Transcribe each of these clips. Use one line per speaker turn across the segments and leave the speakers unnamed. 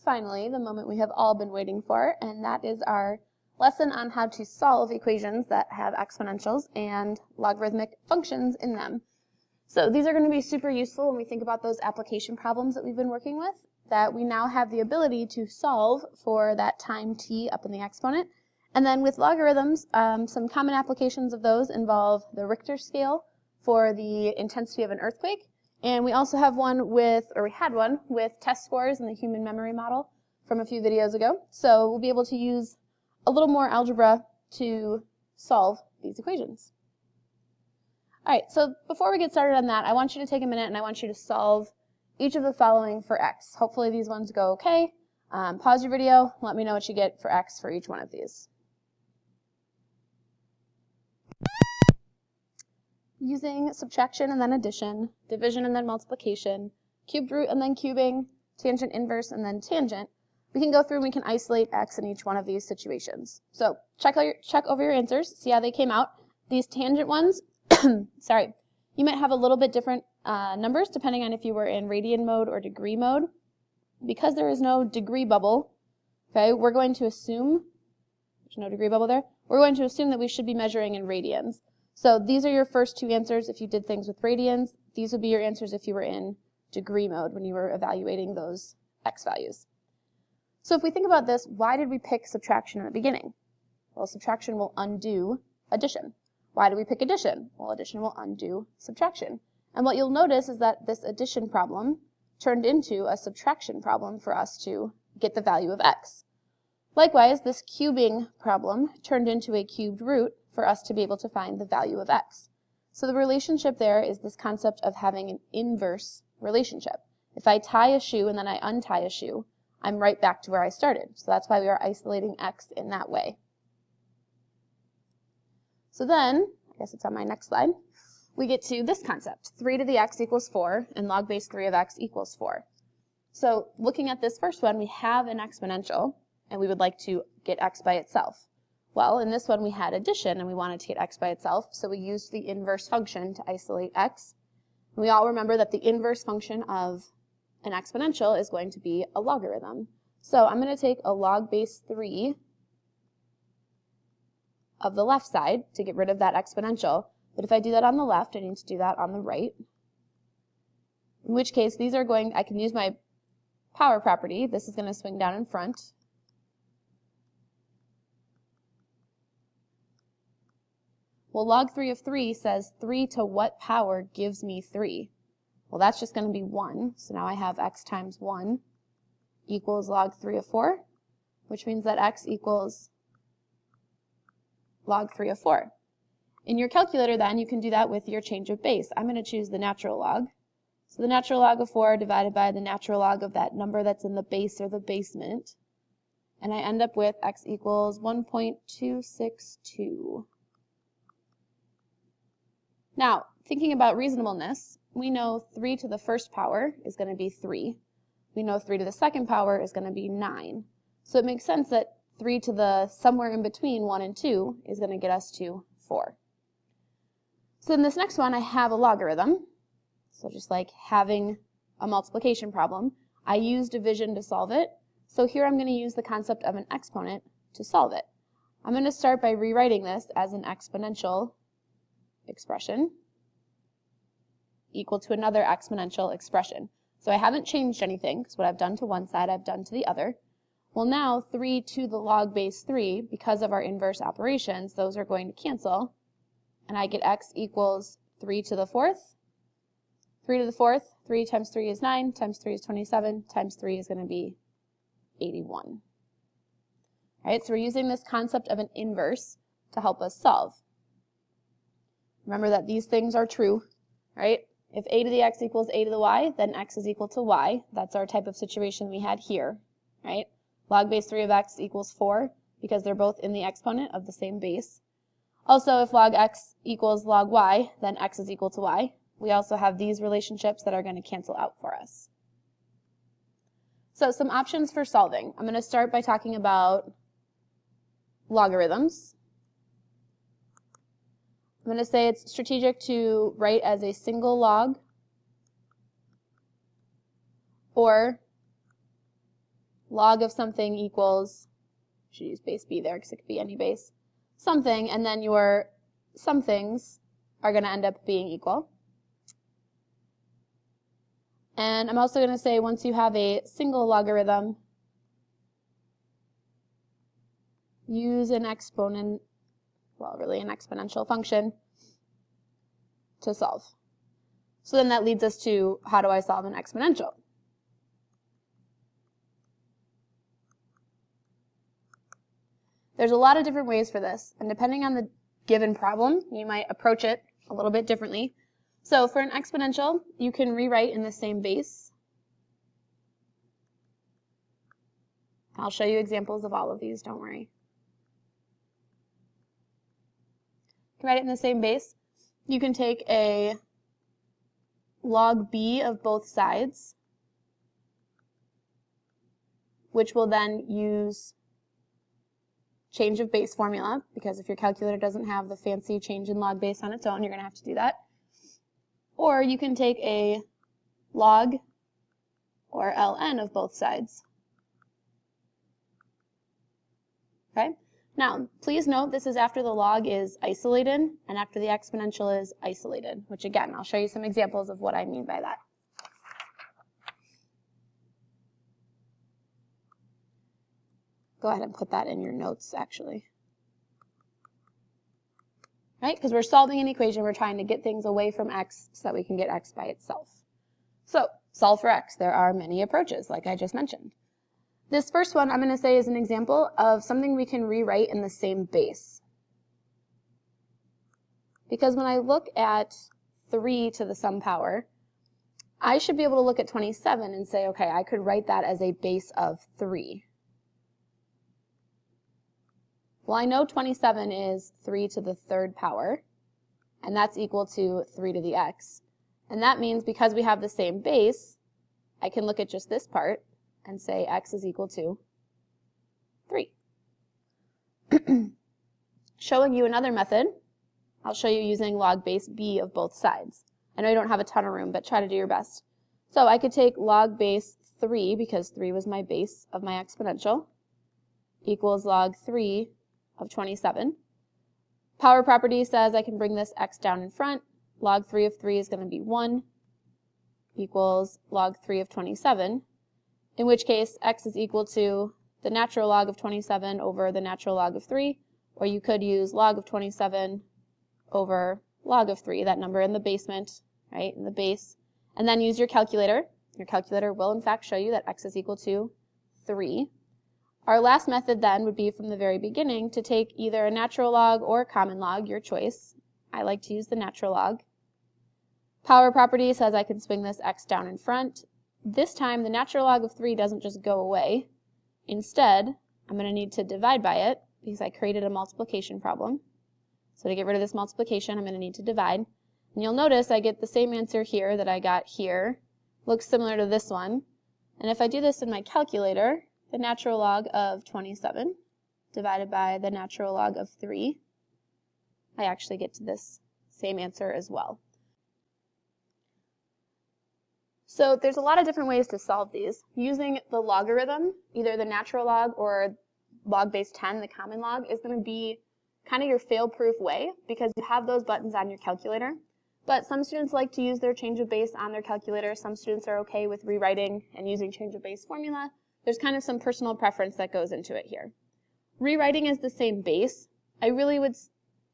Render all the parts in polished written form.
finally the moment we have all been waiting for, and that is our lesson on how to solve equations that have exponentials and logarithmic functions in them. So these are going to be super useful when we think about those application problems that we've been working with, that we now have the ability to solve for that time t up in the exponent. And then with logarithms, some common applications of those involve the Richter scale for the intensity of an earthquake. And we also have one with, or we had one with test scores in the human memory model from a few videos ago. So we'll be able to use a little more algebra to solve these equations. All right, so before we get started on that, I want you to take a minute and I want you to solve each of the following for x. Hopefully these ones go okay. Pause your video, let me know what you get for x for each one of these. Using subtraction and then addition, division and then multiplication, cubed root and then cubing, tangent inverse and then tangent, we can go through and we can isolate x in each one of these situations. So check over your answers, see how they came out. These tangent ones, sorry, you might have a little bit different numbers depending on if you were in radian mode or degree mode. Because there is no degree bubble, okay, we're going to assume, there's no degree bubble there, we're going to assume that we should be measuring in radians. So these are your first two answers if you did things with radians. These would be your answers if you were in degree mode when you were evaluating those x values. So if we think about this, why did we pick subtraction in the beginning? Well, subtraction will undo addition. Why do we pick addition? Well, addition will undo subtraction. And what you'll notice is that this addition problem turned into a subtraction problem for us to get the value of x. Likewise, this cubing problem turned into a cubed root for us to be able to find the value of x. So the relationship there is this concept of having an inverse relationship. If I tie a shoe and then I untie a shoe, I'm right back to where I started. So that's why we are isolating x in that way. So then, I guess it's on my next slide, we get to this concept. 3 to the x equals 4, and log base 3 of x equals 4. So looking at this first one, we have an exponential, and we would like to get x by itself. Well, in this one we had addition, and we wanted to get x by itself, so we used the inverse function to isolate x. And we all remember that the inverse function of an exponential is going to be a logarithm. So I'm going to take a log base 3 of the left side to get rid of that exponential. But if I do that on the left, I need to do that on the right. In which case, these are going, I can use my power property. This is going to swing down in front. Well, log 3 of 3 says 3 to what power gives me 3? Well, that's just going to be 1. So now I have x times 1 equals log 3 of 4, which means that x equals log 3 of 4. In your calculator then, you can do that with your change of base. I'm going to choose the natural log. So the natural log of 4 divided by the natural log of that number that's in the base or the basement. And I end up with x equals 1.262. Now, thinking about reasonableness, we know 3 to the first power is going to be 3. We know 3 to the second power is going to be 9. So it makes sense that 3 to the somewhere in between 1 and 2 is going to get us to 4. So in this next one, I have a logarithm. So just like having a multiplication problem, I use division to solve it. So here I'm going to use the concept of an exponent to solve it. I'm going to start by rewriting this as an exponential expression equal to another exponential expression. So I haven't changed anything, because what I've done to one side, I've done to the other. Well, now 3 to the log base 3, because of our inverse operations, those are going to cancel. And I get x equals 3 to the 4th. 3 to the 4th, 3 times 3 is 9, times 3 is 27, times 3 is going to be 81. All right, so we're using this concept of an inverse to help us solve. Remember that these things are true, right? If a to the x equals a to the y, then x is equal to y. That's our type of situation we had here, right? Log base 3 of x equals 4, because they're both in the exponent of the same base. Also, if log x equals log y, then x is equal to y. We also have these relationships that are going to cancel out for us. So some options for solving. I'm going to start by talking about logarithms. I'm going to say it's strategic to write as a single log log of something equals, I should use base b there because it could be any base, something, and then your somethings are going to end up being equal. And I'm also going to say once you have a single logarithm, use an exponent, well, really an exponential function to solve. So then that leads us to, how do I solve an exponential? There's a lot of different ways for this, and depending on the given problem, you might approach it a little bit differently. So for an exponential, you can rewrite in the same base. I'll show you examples of all of these, don't worry. You can write it in the same base. You can take a log b of both sides, which will then use change of base formula, because if your calculator doesn't have the fancy change in log base on its own, you're going to have to do that. Or you can take a log or ln of both sides. Okay? Now, please note this is after the log is isolated and after the exponential is isolated, which again, I'll show you some examples of what I mean by that. Go ahead and put that in your notes, actually. Right? Because we're solving an equation, we're trying to get things away from x so that we can get x by itself. So, solve for x. There are many approaches, like I just mentioned. This first one I'm going to say is an example of something we can rewrite in the same base. Because when I look at 3 to the sum power, I should be able to look at 27 and say, okay, I could write that as a base of 3. Well, I know 27 is 3 to the third power, and that's equal to 3 to the x. And that means because we have the same base, I can look at just this part and say x is equal to 3. Showing you another method, I'll show you using log base b of both sides. I know you don't have a ton of room, but try to do your best. So I could take log base 3, because 3 was my base of my exponential, equals log 3 of 27. Power property says I can bring this x down in front. Log 3 of 3 is going to be 1, equals log 3 of 27, in which case x is equal to the natural log of 27 over the natural log of 3, or you could use log of 27 over log of 3, that number in the basement, right, in the base, and then use your calculator. Your calculator will in fact show you that x is equal to 3. Our last method then would be from the very beginning to take either a natural log or a common log, your choice. I like to use the natural log. Power property says I can swing this x down in front. This time the natural log of 3 doesn't just go away. Instead, I'm going to need to divide by it because I created a multiplication problem. So to get rid of this multiplication, I'm going to need to divide. And you'll notice I get the same answer here that I got here. Looks similar to this one. And if I do this in my calculator, the natural log of 27 divided by the natural log of 3, I actually get to this same answer as well. So there's a lot of different ways to solve these. Using the logarithm, either the natural log or log base 10, the common log, is going to be kind of your fail-proof way because you have those buttons on your calculator. But some students like to use their change of base on their calculator. Some students are okay with rewriting and using change of base formula. There's kind of some personal preference that goes into it here. Rewriting is the same base. I really would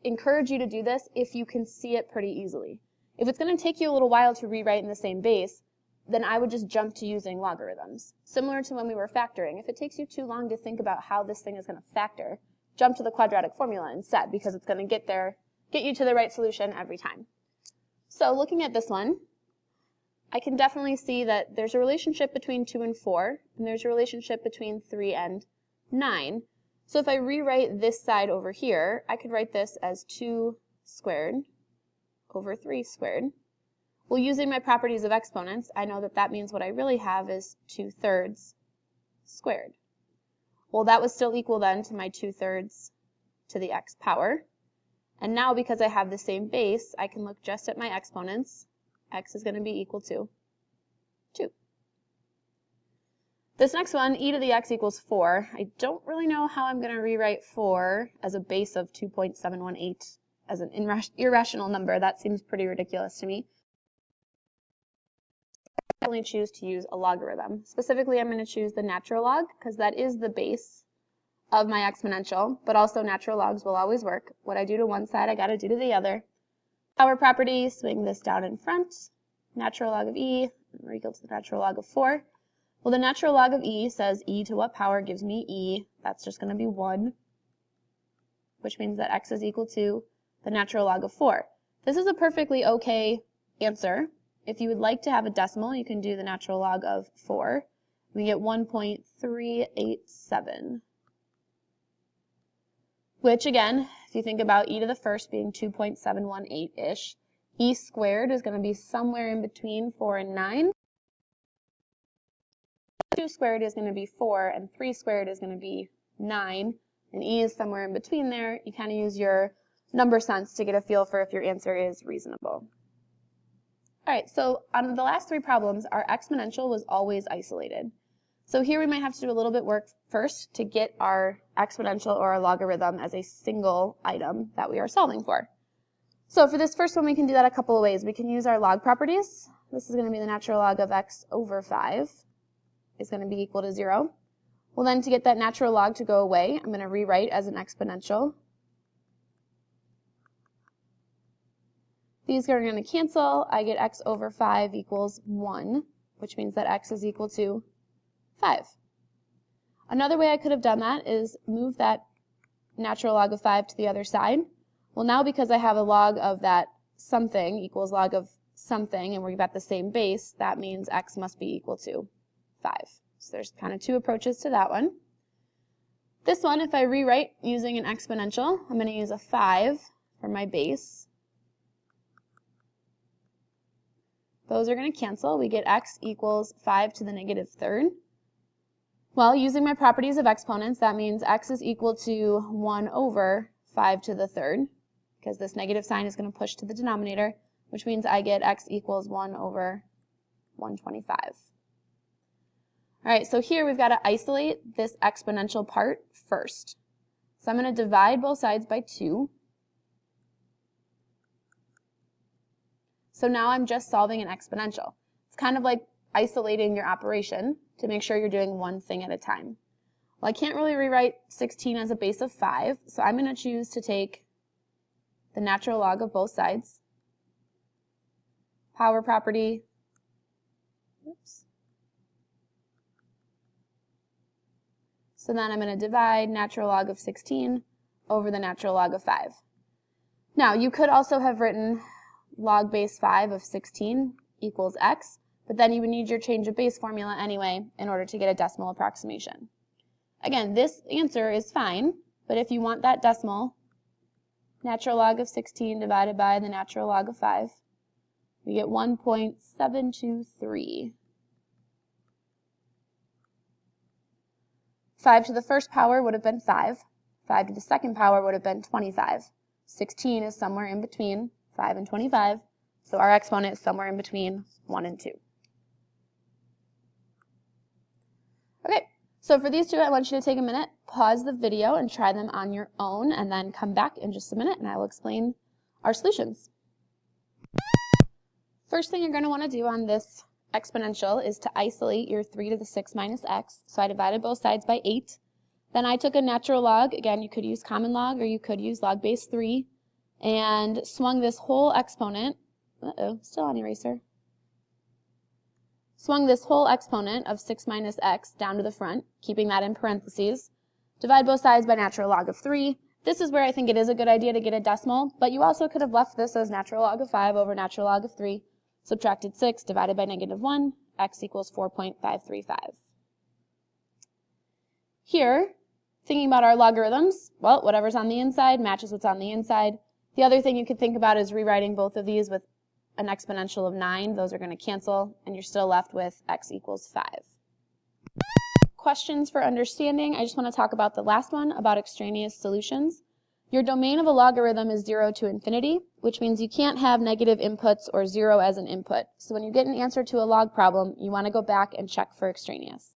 encourage you to do this if you can see it pretty easily. If it's going to take you a little while to rewrite in the same base, then I would just jump to using logarithms. Similar to when we were factoring, if it takes you too long to think about how this thing is going to factor, jump to the quadratic formula instead because it's going to get you to the right solution every time. So looking at this one, I can definitely see that there's a relationship between 2 and 4, and there's a relationship between 3 and 9. So if I rewrite this side over here, I could write this as 2 squared over 3 squared. Well, using my properties of exponents, I know that that means what I really have is 2/3 squared. Well, that was still equal then to my 2/3 to the x power. And now because I have the same base, I can look just at my exponents. X is going to be equal to 2. This next one, e to the x equals 4. I don't really know how I'm going to rewrite 4 as a base of 2.718 as an irrational number. That seems pretty ridiculous to me. I only choose to use a logarithm. Specifically, I'm going to choose the natural log because that is the base of my exponential, but also natural logs will always work. What I do to one side, I got to do to the other. Power property, swing this down in front. Natural log of e, or equal to the natural log of 4. Well, the natural log of e says e to what power gives me e. That's just going to be 1, which means that x is equal to the natural log of 4. This is a perfectly okay answer. If you would like to have a decimal, you can do the natural log of 4. We get 1.387. Which, again, if you think about e to the first being 2.718-ish, e squared is going to be somewhere in between 4 and 9. 2 squared is going to be 4, and 3 squared is going to be 9, and e is somewhere in between there. You kind of use your number sense to get a feel for if your answer is reasonable. All right, so on the last 3 problems, our exponential was always isolated. So here we might have to do a little bit work first to get our exponential or our logarithm as a single item that we are solving for. So for this first one, we can do that a couple of ways. We can use our log properties. This is going to be the natural log of x over 5 is going to be equal to 0. Well, then to get that natural log to go away, I'm going to rewrite as an exponential. These are going to cancel. I get x over 5 equals 1, which means that x is equal to 5. Another way I could have done that is move that natural log of 5 to the other side. Well, now because I have a log of that something equals log of something, and we've got the same base, that means x must be equal to 5. So there's kind of 2 approaches to that one. This one, if I rewrite using an exponential, I'm going to use a 5 for my base. Those are going to cancel. We get x equals 5 to the negative third. Well, using my properties of exponents, that means x is equal to 1 over 5 to the third, because this negative sign is going to push to the denominator, which means I get x equals 1 over 125. All right, so here we've got to isolate this exponential part first. So I'm going to divide both sides by 2. So now I'm just solving an exponential. It's kind of like isolating your operation to make sure you're doing one thing at a time. Well, I can't really rewrite 16 as a base of 5, so I'm going to choose to take the natural log of both sides. Power property. Oops. So then I'm going to divide natural log of 16 over the natural log of 5. Now, you could also have written log base 5 of 16 equals x, but then you would need your change of base formula anyway in order to get a decimal approximation. Again, this answer is fine, but if you want that decimal, natural log of 16 divided by the natural log of 5, we get 1.723. 5 to the first power would have been 5. 5 to the second power would have been 25. 16 is somewhere in between 5 and 25, so our exponent is somewhere in between 1 and 2. Okay, so for these two, I want you to take a minute, pause the video, and try them on your own, and then come back in just a minute, and I will explain our solutions. First thing you're going to want to do on this exponential is to isolate your 3 to the 6 minus x. So I divided both sides by 8. Then I took a natural log. Again, you could use common log or you could use log base 3, and swung this whole exponent, still on eraser, swung this whole exponent of 6 minus x down to the front, keeping that in parentheses. Divide both sides by natural log of 3. This is where I think it is a good idea to get a decimal, but you also could have left this as natural log of 5 over natural log of 3. Subtracted 6 divided by negative 1, x equals 4.535. Here, thinking about our logarithms, well, whatever's on the inside matches what's on the inside. The other thing you could think about is rewriting both of these with an exponential of 9. Those are going to cancel, and you're still left with x equals 5. Questions for understanding? I just want to talk about the last one, about extraneous solutions. Your domain of a logarithm is 0 to infinity, which means you can't have negative inputs or 0 as an input. So when you get an answer to a log problem, you want to go back and check for extraneous.